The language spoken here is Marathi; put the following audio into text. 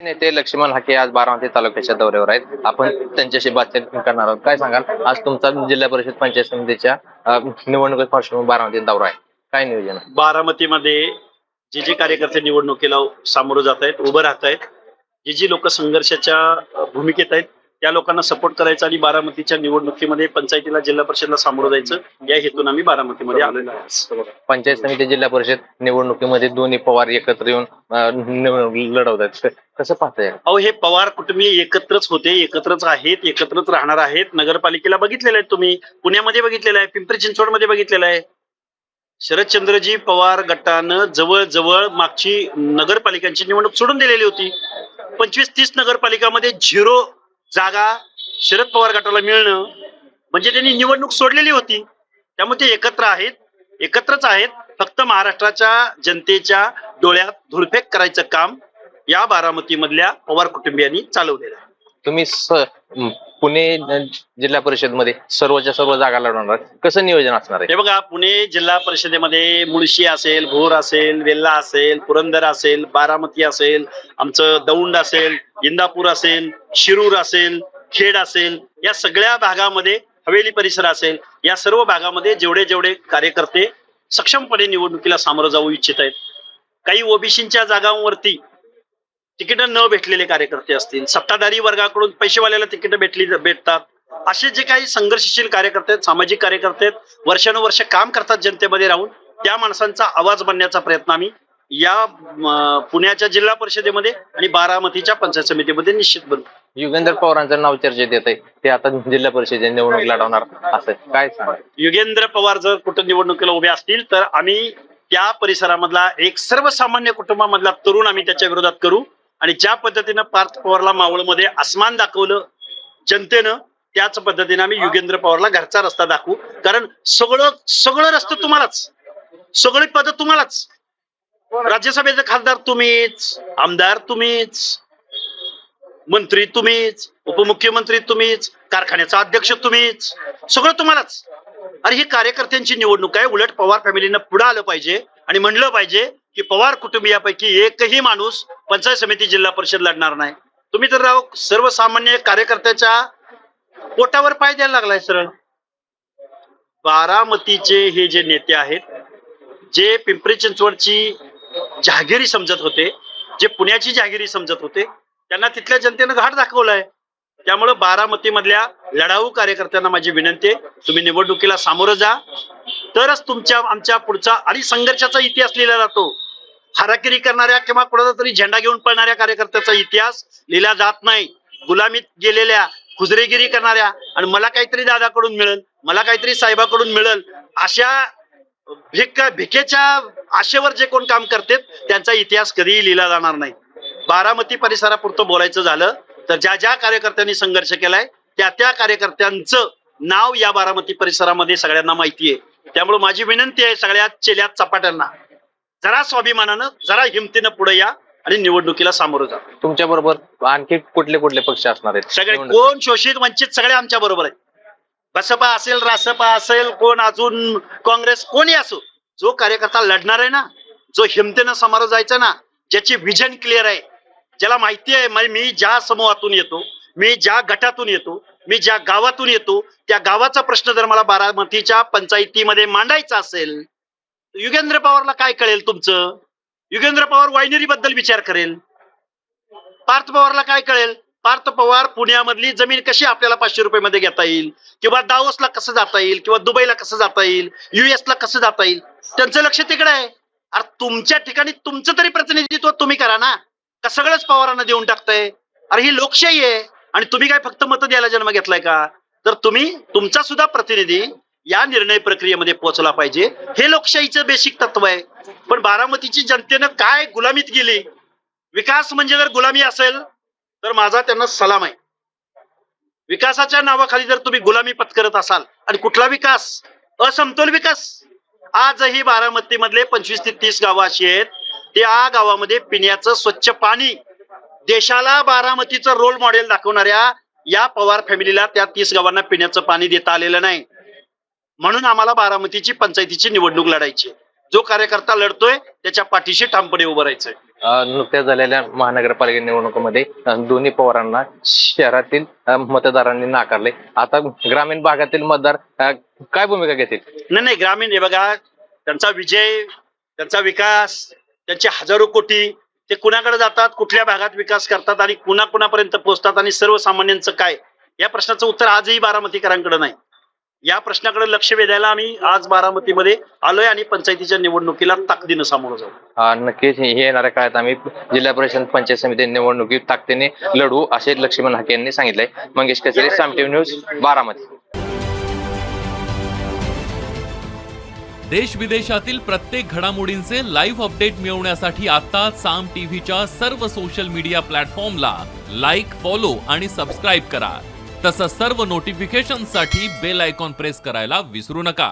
नेते लक्ष्मण हाके आज बारामती तालुक्याच्या दौऱ्यावर आहेत. आपण त्यांच्याशी बातचीत करणार आहोत. काय सांगाल, आज तुमचा जिल्हा परिषद पंचायत समितीच्या निवडणुकीत पार्श्वभूमी बारामतीत दौरा आहे, काय नियोजन आहे? बारामतीमध्ये जे कार्यकर्ते निवडणुकीला सामोरं जात आहेत, उभं राहत आहेत, जी लोक संघर्षाच्या भूमिकेत आहेत, त्या लोकांना सपोर्ट करायचा आणि बारामतीच्या निवडणुकीमध्ये पंचायतीला जिल्हा परिषदला सामोरं जायचं या हेतून आम्ही बारामतीमध्ये आलेलो आहे. पंचायत समिती जिल्हा परिषद निवडणुकीमध्ये दोन्ही पवार एकत्र येऊन निवडणूक लढवत आहेत, कसं पाहताय? अहो, हे पवार कुटुंबीय एकत्रच होते, एकत्रच आहेत, एकत्रच राहणार आहेत. नगरपालिकेला बघितलेलं आहे तुम्ही, पुण्यामध्ये बघितलेलं आहे, पिंपरी चिंचवडमध्ये बघितलेलं आहे. शरदचंद्रजी पवार गटानं जवळजवळ मागची नगरपालिकांची निवडणूक सोडून दिलेली होती. 25-30 नगरपालिकामध्ये 0 जागा शरद पवार गटाला मिळणं म्हणजे त्यांनी निवडणूक सोडलेली होती. त्यामुळे ते एकत्रच आहेत. फक्त महाराष्ट्राच्या जनतेच्या डोळ्यात धुळफेक करायचं काम या बारामतीमधल्या पवार कुटुंबियांनी चालवलेलं आहे. तुम्ही पुणे जिल्हा परिषद मध्ये सर्वच्या सर्व जागा लढवणार, कसं नियोजन असणार आहे? हे बघा, पुणे जिल्हा परिषदेमध्ये मुळशी असेल, भोर असेल, वेल्हा असेल, पुरंदर असेल, बारामती असेल, आमचं दौंड असेल, इंदापूर असेल, शिरूर असेल, खेड असेल, या सगळ्या भागामध्ये, हवेली परिसर असेल, या सर्व भागामध्ये जेवढे कार्यकर्ते सक्षमपणे निवडणुकीला सामोरं जाऊ इच्छित आहेत. काही ओबीसीच्या जागांवरती तिकीट न भेटलेले कार्यकर्ते असतील, सत्ताधारी वर्गाकडून पैसेवाल्याला तिकीट भेटतात, असे जे काही संघर्षशील कार्यकर्ते आहेत, सामाजिक कार्यकर्ते आहेत, वर्षानुवर्ष काम करतात जनतेमध्ये राहून, त्या माणसांचा आवाज बनण्याचा प्रयत्न आम्ही या पुण्याच्या जिल्हा परिषदेमध्ये आणि बारामतीच्या पंचायत समितीमध्ये निश्चित बनवू. युगेंद्र पवारांचं नाव चर्चेत येत आहे, ते आता जिल्हा परिषदेची निवडणूक लढवणार, असं काय सांगा? युगेंद्र पवार जर कुठं निवडणुकीला उभे असतील तर आम्ही त्या परिसरामधला एक सर्वसामान्य कुटुंबामधला तरुण आम्ही त्याच्या विरोधात करू. आणि ज्या पद्धतीनं पार्थ पवारला मावळमध्ये आसमान दाखवलं जनतेनं, त्याच पद्धतीने आम्ही युगेंद्र पवारला घरचा रस्ता दाखवू. कारण सगळं रस्ते तुम्हालाच, सगळी पद तुम्हालाच. राज्यसभेचे खासदार तुम्हीच, आमदार तुम्हीच, मंत्री तुम्हीच, उपमुख्यमंत्री तुम्हीच, कारखान्याचा अध्यक्ष तुम्हीच, सगळं तुम्हालाच. आणि ही कार्यकर्त्यांची निवडणूक आहे. उलट पवार फॅमिलीनं पुढे आलं पाहिजे आणि म्हणलं पाहिजे की पवार कुटुंबियापैकी एकही माणूस पंचायत समिती जिल्हा परिषद लढणार नाही. तुम्ही तर राव सर्वसामान्य कार्यकर्त्याच्या पोटावर पाय द्यायला लागलाय सरळ. बारामतीचे हे जे नेते आहेत, जे पिंपरी चिंचवडची जहागिरी समजत होते, जे पुण्याची जहागिरी समजत होते, त्यांना तिथल्या जनतेनं घाट दाखवलाय. त्यामुळे बारामती मधल्या लढाऊ कार्यकर्त्यांना माझी विनंती आहे, तुम्ही निवडणुकीला सामोरं जा, तरच आमच्या पुढचा आणि संघर्षाचा इतिहास लिहिला जातो. हाराकिरी करणाऱ्या किंवा कोणाचा तरी झेंडा घेऊन पळणाऱ्या कार्यकर्त्याचा इतिहास लिहिला जात नाही. गुलामीत गेलेल्या, खुजरेगिरी करणाऱ्या आणि मला काहीतरी दादाकडून मिळेल, मला काहीतरी साहेबाकडून मिळेल, अशा भिकेच्या आशेवर जे कोण काम करतात त्यांचा इतिहास कधीही लिहिला जाणार नाही. बारामती परिसरापुरतं बोलायचं झालं तर ज्या कार्यकर्त्यांनी संघर्ष केलाय त्या कार्यकर्त्यांचं नाव या बारामती परिसरामध्ये सगळ्यांना माहिती आहे. त्यामुळे माझी विनंती आहे सगळ्या चेल्यात चपाट्यांना, जरा स्वाभिमानानं, जरा हिमतीनं पुढे या आणि निवडणुकीला सामोरं जा. तुमच्या बरोबर आणखी कुठले पक्ष असणार आहेत? सगळे कोण शोषित वंचित सगळे आमच्या बरोबर आहेत. बसपा असेल, रासपा असेल, कोण अजून काँग्रेस, कोणी असो, जो कार्यकर्ता लढणार आहे ना, जो हिमतीनं सामोरं जायचं ना, ज्याची विजन क्लिअर आहे, ज्याला माहिती आहे मी ज्या समूहातून येतो, मी ज्या गटातून येतो, मी ज्या गावातून येतो, त्या गावाचा प्रश्न जर मला बारामतीच्या पंचायतीमध्ये मांडायचा असेल, युगेंद्र पवारला काय कळेल तुमचं? युगेंद्र पवार वायनरी बद्दल विचार करेल. पार्थ पवारला काय कळेल? पार्थ पवार पुण्यामधली जमीन कशी आपल्याला 500 रुपये मध्ये घेता येईल, किंवा दावोसला कसं जाता येईल, किंवा दुबईला कसं जाता येईल, US ला कसं जाता येईल, त्यांचं लक्ष तिकडे आहे. अरे तुमच्या ठिकाणी तुमचं तरी प्रतिनिधित्व तुम्ही करा ना, का सगळंच पवारांना देऊन टाकताय? अरे ही लोकशाही आहे आणि तुम्ही काय फक्त मत द्यायला जन्म घेतलाय का? तर तुम्ही तुमचा सुद्धा प्रतिनिधी या निर्णय प्रक्रियेमध्ये पोहोचला पाहिजे. हे लोकशाहीचं बेसिक तत्व आहे. पण बारामतीची जनतेनं काय गुलामीत गेली. विकास म्हणजे जर गुलामी असेल तर माझा त्यांना सलाम आहे. विकासाच्या नावाखाली जर तुम्ही गुलामी पत्करत असाल, आणि कुठला विकास? असमतोल विकास. आजही बारामती मधले 25 ते 30 गावं अशी आहेत, त्या गावामध्ये पिण्याचं स्वच्छ पाणी, देशाला बारामतीचं रोल मॉडेल दाखवणाऱ्या या पवार फॅमिलीला त्या 30 गावांना पिण्याचं पाणी देता आलेलं नाही. म्हणून आम्हाला बारामतीची पंचायतीची निवडणूक लढायची. जो कार्यकर्ता लढतोय त्याच्या पाठीशी ठामपणे उभं राहायचंय. नुकत्याच झालेल्या महानगरपालिका निवडणुकीमध्ये दोन्ही पवारांना शहरातील मतदारांनी नाकारले. आता ग्रामीण भागातील मतदार काय भूमिका घेतील? नाही, ग्रामीण हे बघा, त्यांचा विजय, त्यांचा विकास, त्यांचे हजारो कोटी ते कुणाकडे जातात, कुठल्या भागात विकास करतात आणि कुणापर्यंत पोहोचतात आणि सर्वसामान्यांचं काय, या प्रश्नाचं उत्तर आजही बारामतीकरांकडे नाही. या प्रश्नाकडे लक्ष वेधायला आम्ही आज बारामतीमध्ये आलोय आणि पंचायतीच्या निवडणुकीला ताकदीनं सामोरं जाऊ. नक्कीच हे येणाऱ्या काळात आम्ही जिल्हा परिषद पंचायत समिती निवडणुकीत ताकदीने लढू असे लक्ष्मण हाके यांनी सांगितलंय. मंगेश कचरे, साम टीव्ही न्यूज, बारामती. देश विदेशातील प्रत्येक घडामोडींचे लाईव्ह अपडेट मिळवण्यासाठी आता साम टीव्हीच्या सर्व सोशल मीडिया प्लॅटफॉर्मला लाईक, फॉलो आणि सबस्क्राईब करा. तसंच सर्व नोटिफिकेशनसाठी बेल आयकॉन प्रेस करायला विसरू नका.